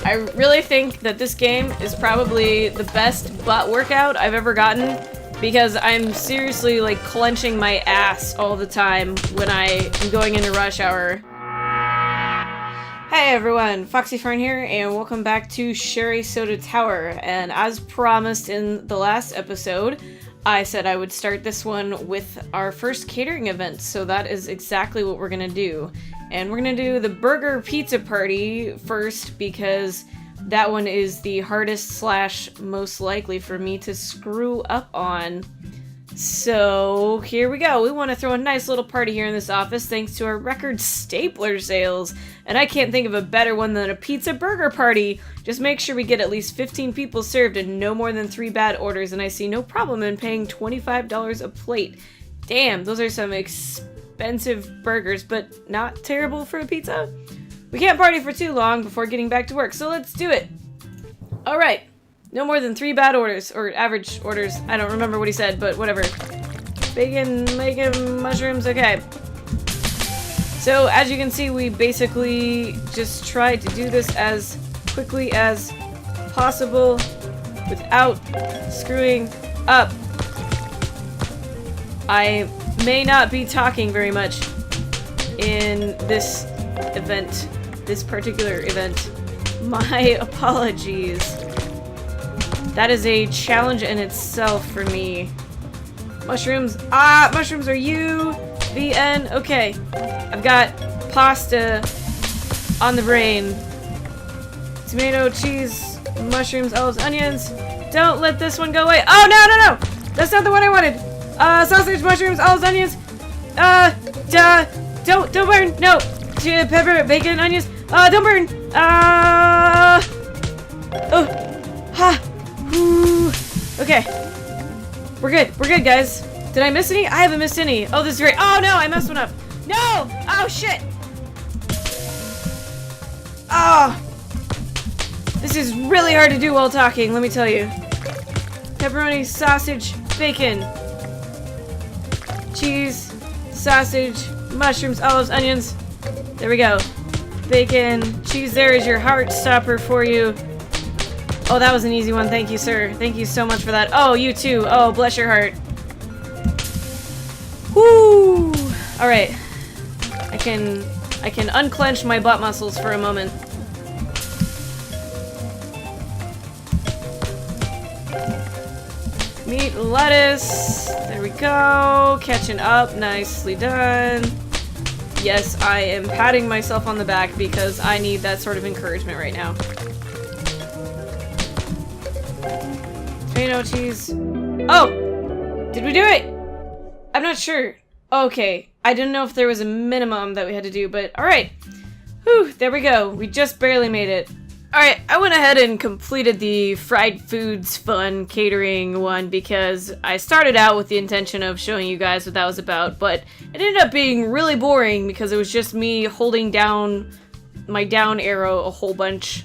I really think that this game is probably the best butt workout I've ever gotten because I'm seriously like clenching my ass all the time when I am going into rush hour. Hey everyone, Foxy Fern here, and welcome back to Sherry Soda Tower. And as promised in the last episode, I said I would start this one with our first catering event, so that is exactly what we're gonna do. And we're gonna do the burger pizza party first because that one is the hardest / most likely for me to screw up on. So here we go. We want to throw a nice little party here in this office thanks to our record stapler sales. And I can't think of a better one than a pizza burger party. Just make sure we get at least 15 people served and no more than 3 bad orders, and I see no problem in paying $25 a plate. Damn, those are some expensive burgers, but not terrible for a pizza. We can't party for too long before getting back to work, so let's do it. Alright. No more than 3 bad orders, or average orders. I don't remember what he said, but whatever. Bacon, mushrooms, okay. So, as you can see, we basically just tried to do this as quickly as possible without screwing up. I may not be talking very much in this event, this particular event. My apologies. That is a challenge in itself for me. Mushrooms. Ah, mushrooms are you. VN. Okay. I've got pasta on the brain. Tomato, cheese, mushrooms, olives, onions. Don't let this one go away. Oh, no. That's not the one I wanted. Sausage, mushrooms, olives, onions. Don't burn. No. Pepper, bacon, onions. Don't burn. Okay. We're good, guys. Did I miss any? I haven't missed any. Oh, this is great. Oh, no, I messed one up. No! Oh, shit! Oh! This is really hard to do while talking, let me tell you. Pepperoni, sausage, bacon. Cheese, sausage, mushrooms, olives, onions. There we go. Bacon, cheese, there is your heart stopper for you. Oh, that was an easy one. Thank you, sir. Thank you so much for that. Oh, you too. Oh, bless your heart. Woo! Alright. I can unclench my butt muscles for a moment. Meat, lettuce. There we go. Catching up. Nicely done. Yes, I am patting myself on the back because I need that sort of encouragement right now. Tomato, cheese. Oh! Did we do it? I'm not sure. Okay. I didn't know if there was a minimum that we had to do, but alright. Whew, there we go. We just barely made it. Alright, I went ahead and completed the fried foods fun catering one because I started out with the intention of showing you guys what that was about, but it ended up being really boring because it was just me holding down my down arrow a whole bunch.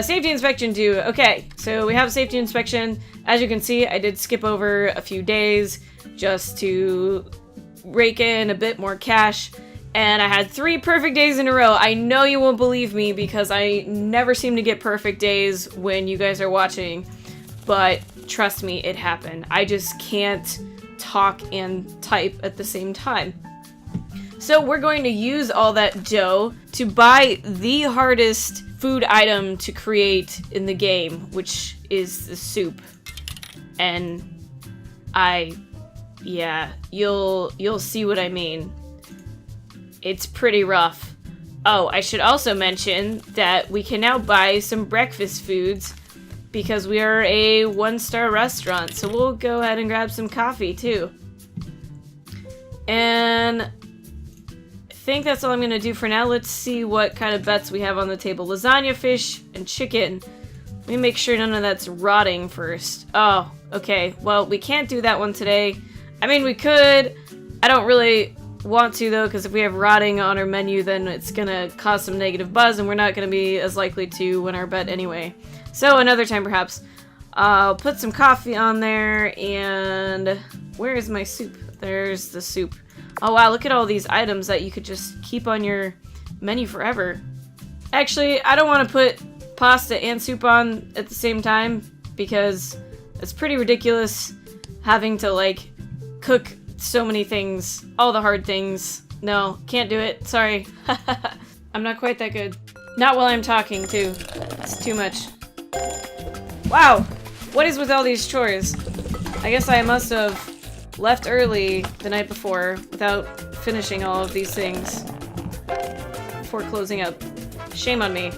Safety inspection due. Okay, so we have safety inspection. As you can see, I did skip over a few days just to rake in a bit more cash, and I had 3 perfect days in a row. I know you won't believe me because I never seem to get perfect days when you guys are watching, but trust me, it happened. I just can't talk and type at the same time. So we're going to use all that dough to buy the hardest food item to create in the game, which is the soup. And yeah, you'll see what I mean. It's pretty rough. Oh, I should also mention that we can now buy some breakfast foods because we are a 1-star restaurant, so we'll go ahead and grab some coffee too. And I think that's all I'm gonna do for now. Let's see what kind of bets we have on the table. Lasagna, fish, and chicken. Let me make sure none of that's rotting first. Oh, okay. Well, we can't do that one today. I mean, we could. I don't really want to, though, because if we have rotting on our menu, then it's gonna cause some negative buzz, and we're not gonna be as likely to win our bet anyway. So, another time, perhaps. I'll put some coffee on there, and where is my soup? There's the soup. Oh, wow, look at all these items that you could just keep on your menu forever. Actually, I don't want to put pasta and soup on at the same time because it's pretty ridiculous having to, like, cook so many things. All the hard things. No, can't do it. Sorry. I'm not quite that good. Not while I'm talking, too. It's too much. Wow! What is with all these chores? I guess I must have left early the night before without finishing all of these things before closing up. Shame on me.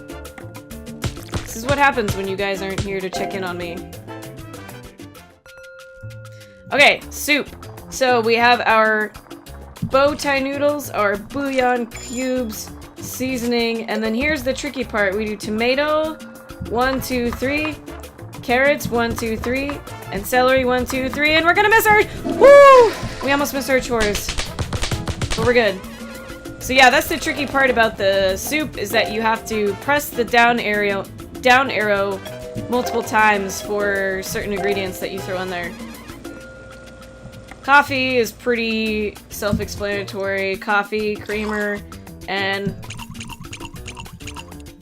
This is what happens when you guys aren't here to check in on me. Okay, soup. So we have our bow tie noodles, our bouillon cubes, seasoning, and then here's the tricky part. We do tomato, 1, 2, 3, carrots, 1, 2, 3, and celery, 1, 2, 3, and we're gonna miss our... Woo! We almost missed our chores. But we're good. So yeah, that's the tricky part about the soup, is that you have to press the down arrow multiple times for certain ingredients that you throw in there. Coffee is pretty self-explanatory. Coffee, creamer, and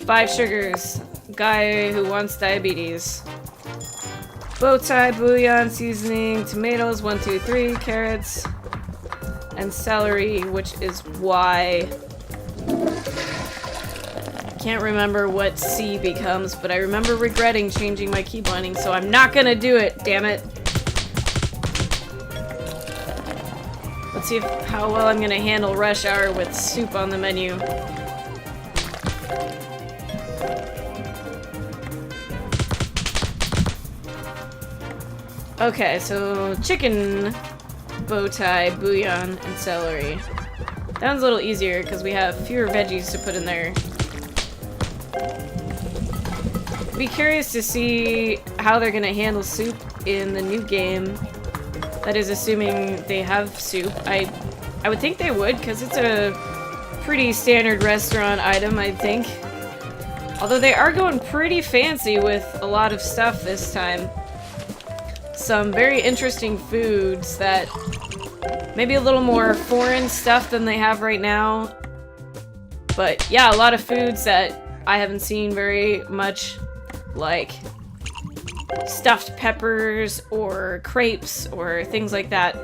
5 sugars. Guy who wants diabetes. Bow tie, bouillon, seasoning, tomatoes, 1, 2, 3, carrots, and celery, which is Y. Can't remember what C becomes, but I remember regretting changing my key binding, so I'm not gonna do it, damn it. Let's see how well I'm gonna handle rush hour with soup on the menu. Okay, so chicken, bow tie, bouillon, and celery. That one's a little easier because we have fewer veggies to put in there. Be curious to see how they're gonna handle soup in the new game. That is assuming they have soup. I would think they would, because it's a pretty standard restaurant item, I think. Although they are going pretty fancy with a lot of stuff this time. Some very interesting foods that maybe a little more foreign stuff than they have right now. But yeah, a lot of foods that I haven't seen very much, like stuffed peppers or crepes or things like that.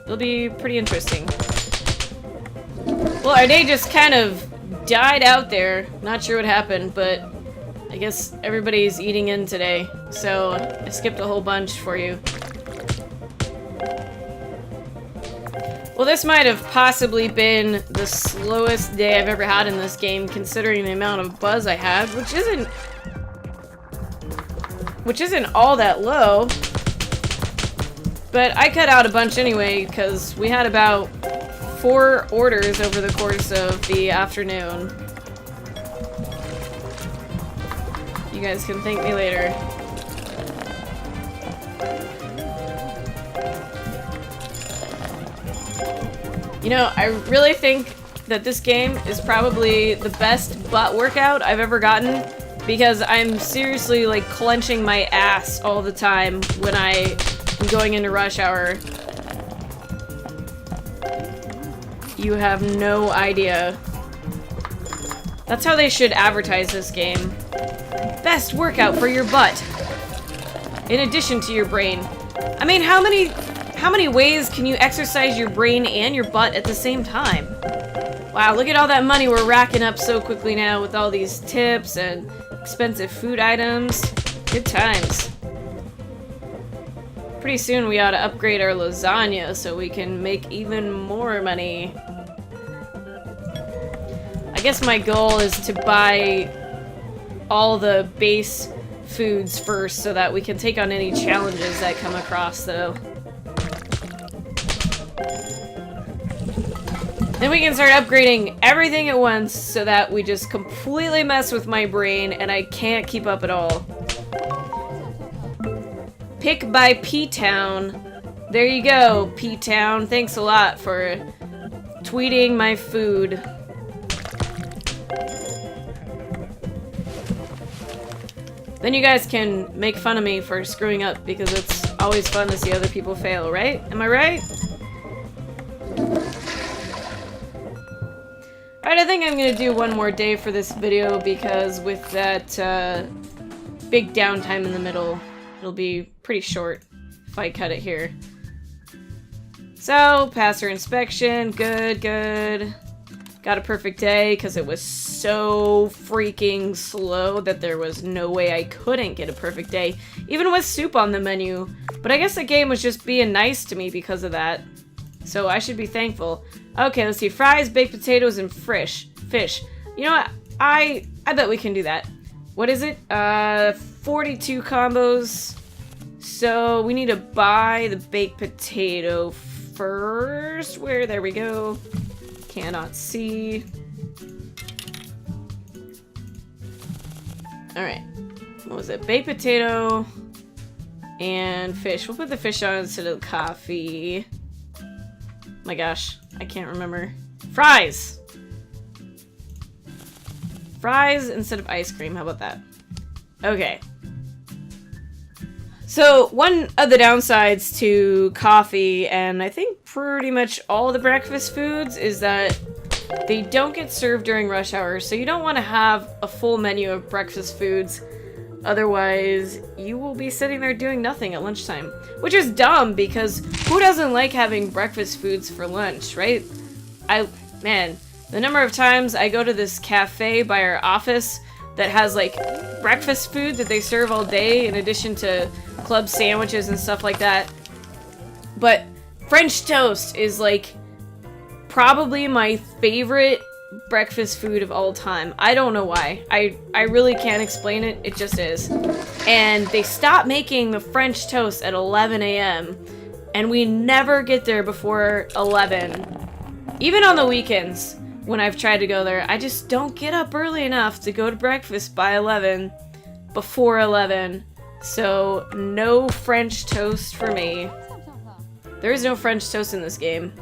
It'll be pretty interesting. Well, our day just kind of died out there. Not sure what happened, but I guess everybody's eating in today, so I skipped a whole bunch for you. Well, this might have possibly been the slowest day I've ever had in this game, considering the amount of buzz I had, which isn't all that low. But I cut out a bunch anyway, because we had about 4 orders over the course of the afternoon. You guys can thank me later. You know, I really think that this game is probably the best butt workout I've ever gotten, because I'm seriously, like, clenching my ass all the time when I am going into rush hour. You have no idea. That's how they should advertise this game. Best workout for your butt. In addition to your brain. I mean, how many ways can you exercise your brain and your butt at the same time? Wow, look at all that money we're racking up so quickly now with all these tips and expensive food items. Good times. Pretty soon we ought to upgrade our lasagna so we can make even more money. I guess my goal is to buy all the base foods first so that we can take on any challenges that come across, though. Then we can start upgrading everything at once so that we just completely mess with my brain and I can't keep up at all. Pick by P-Town. There you go, P-Town. Thanks a lot for tweeting my food. Then you guys can make fun of me for screwing up because it's always fun to see other people fail, right? Am I right? Alright Alright, I think I'm gonna do one more day for this video because with that big downtime in the middle, it'll be pretty short if I cut it here. So, pass our inspection. Good, good. Got a perfect day because it was so freaking slow that there was no way I couldn't get a perfect day, even with soup on the menu. But I guess the game was just being nice to me because of that. So I should be thankful. Okay, let's see. Fries, baked potatoes, and fish. You know what? I bet we can do that. What is it? 42 combos. So we need to buy the baked potato first. Where? There we go. Cannot see. Alright. What was it? Baked potato and fish. We'll put the fish on instead of the coffee. My gosh. I can't remember. Fries! Fries instead of ice cream. How about that? Okay. So, one of the downsides to coffee, and I think pretty much all the breakfast foods, is that they don't get served during rush hour, so you don't want to have a full menu of breakfast foods. Otherwise, you will be sitting there doing nothing at lunchtime. Which is dumb, because who doesn't like having breakfast foods for lunch, right? Man, the number of times I go to this cafe by our office that has, like, breakfast food that they serve all day in addition to club sandwiches and stuff like that. But French toast is, like, probably my favorite breakfast food of all time. I don't know why. I really can't explain it. It just is. And they stop making the French toast at 11 a.m. and we never get there before 11. Even on the weekends, when I've tried to go there, I just don't get up early enough to go to breakfast by 11, before 11. So, no French toast for me. There is no French toast in this game.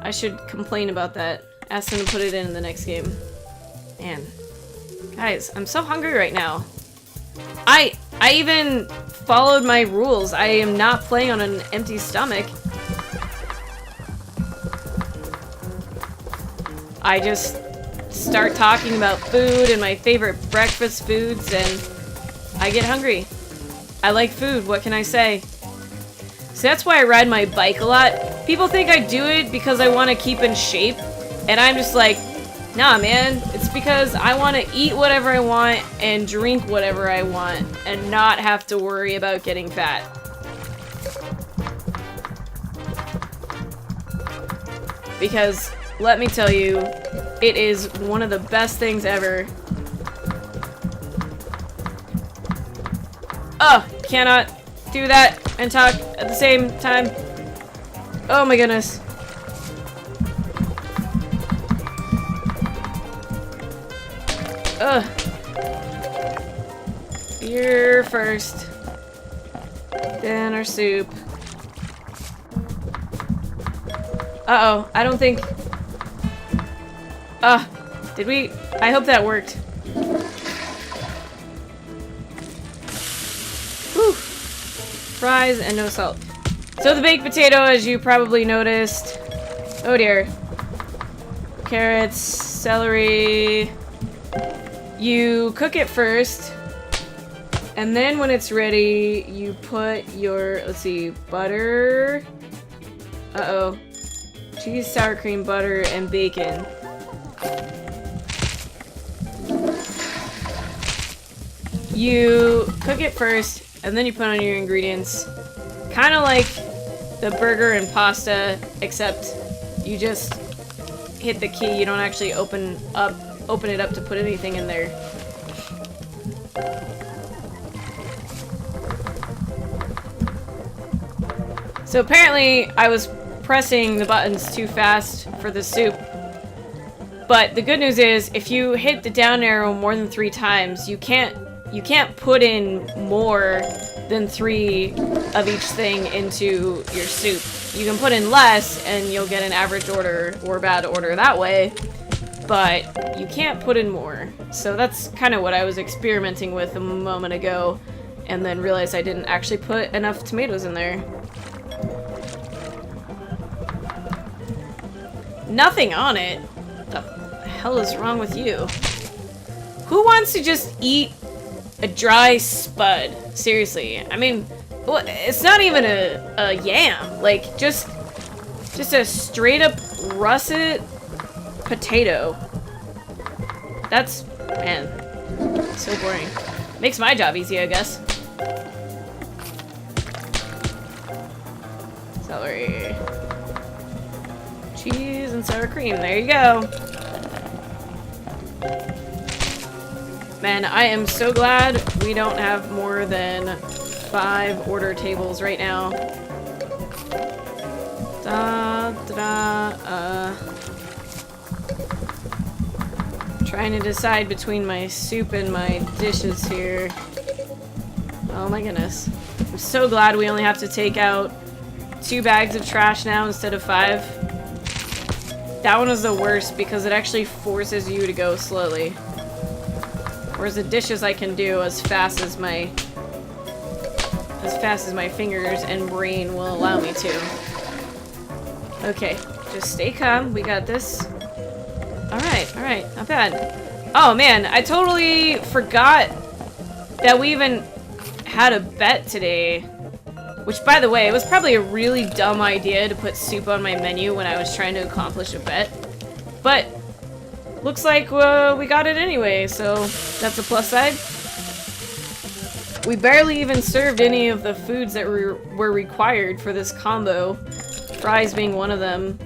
I should complain about that. Ask them to put it in the next game. Man. Guys, I'm so hungry right now. I even followed my rules. I am not playing on an empty stomach. I just start talking about food and my favorite breakfast foods and I get hungry. I like food, what can I say? So that's why I ride my bike a lot. People think I do it because I want to keep in shape, and I'm just like, nah man, it's because I want to eat whatever I want and drink whatever I want and not have to worry about getting fat. Because, let me tell you, it is one of the best things ever. Oh, cannot do that and talk at the same time. Oh my goodness. Ugh. Beer first. Then our soup. Uh-oh, I don't think... did we... I hope that worked. Whew. Fries and no salt. So the baked potato, as you probably noticed... Oh dear. Carrots, celery... You cook it first. And then when it's ready, you put your... Let's see, butter... Uh-oh. Cheese, sour cream, butter, and bacon. You cook it first, and then you put on your ingredients. Kind of like the burger and pasta, except you just hit the key. You don't actually open it up to put anything in there. So apparently I was pressing the buttons too fast for the soup. But the good news is, if you hit the down arrow more than 3 times, you can't put in more than 3 of each thing into your soup. You can put in less and you'll get an average order or bad order that way, but you can't put in more. So that's kind of what I was experimenting with a moment ago, and then realized I didn't actually put enough tomatoes in there. Nothing on it. What the hell is wrong with you? Who wants to just eat a dry spud? Seriously. I mean, it's not even a yam. Like, just a straight up russet potato. That's, man, so boring. Makes my job easy, I guess. Celery. Cheese and sour cream. There you go. Man, I am so glad we don't have more than 5 order tables right now. Trying to decide between my soup and my dishes here. Oh my goodness. I'm so glad we only have to take out 2 bags of trash now instead of 5. That one was the worst because it actually forces you to go slowly. Whereas the dishes I can do as fast as my fingers and brain will allow me to. Okay, just stay calm. We got this. Alright, not bad. Oh man, I totally forgot that we even had a bet today. Which, by the way, it was probably a really dumb idea to put soup on my menu when I was trying to accomplish a bet. But, looks like we got it anyway, so that's a plus side. We barely even served any of the foods that were required for this combo. Fries being one of them.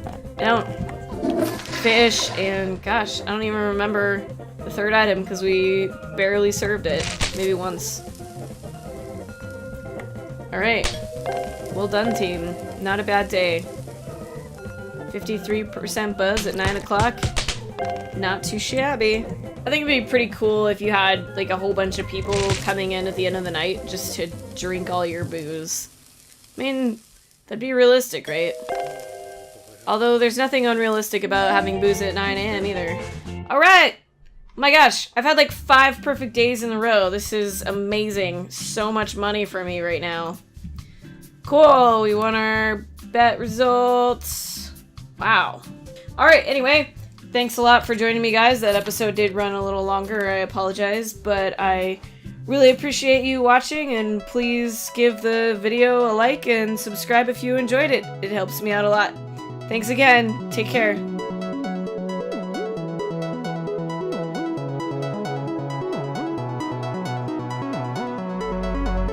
Fish, and gosh, I don't even remember the third item because we barely served it. Maybe once. Alright. Well done, team. Not a bad day. 53% buzz at 9 o'clock. Not too shabby. I think it'd be pretty cool if you had like a whole bunch of people coming in at the end of the night just to drink all your booze. I mean, that'd be realistic, right? Although there's nothing unrealistic about having booze at 9 a.m. either. Alright! Oh my gosh, I've had like 5 perfect days in a row. This is amazing. So much money for me right now. Cool, we won our bet results. Wow. Alright, anyway, thanks a lot for joining me, guys. That episode did run a little longer, I apologize, but I really appreciate you watching, and please give the video a like and subscribe if you enjoyed it. It helps me out a lot. Thanks again. Take care.